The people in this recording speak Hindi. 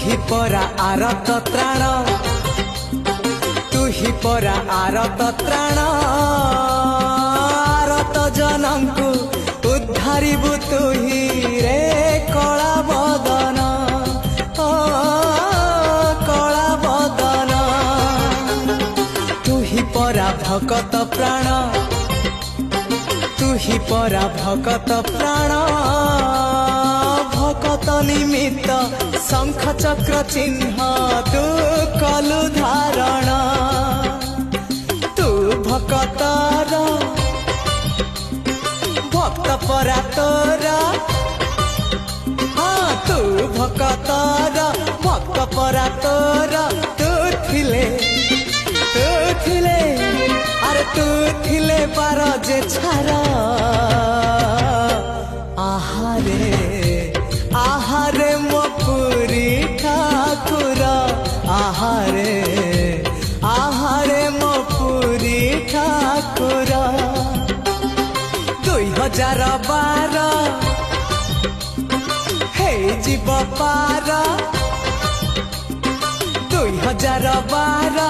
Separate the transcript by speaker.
Speaker 1: ही परा आरत त्राण तू ही परा आरत त्राण आरत जनम को उद्धारिबु तू ही रे कला बदन ओ कला बदन तू ही परा भगत प्राण तू ही परा भगत प्राण भगत निमित्त शंख चक्र चिन्ह तू कलु धारण तू भगतर भक्त परा तोर हाँ तू भगतर भक्त परा तोर तू थिले अरे तू थिले पार जे छारा आहारे मो पुरी ठाकुर आहारे मो पुरी ठाकुर 2012 हे जीव पार 2012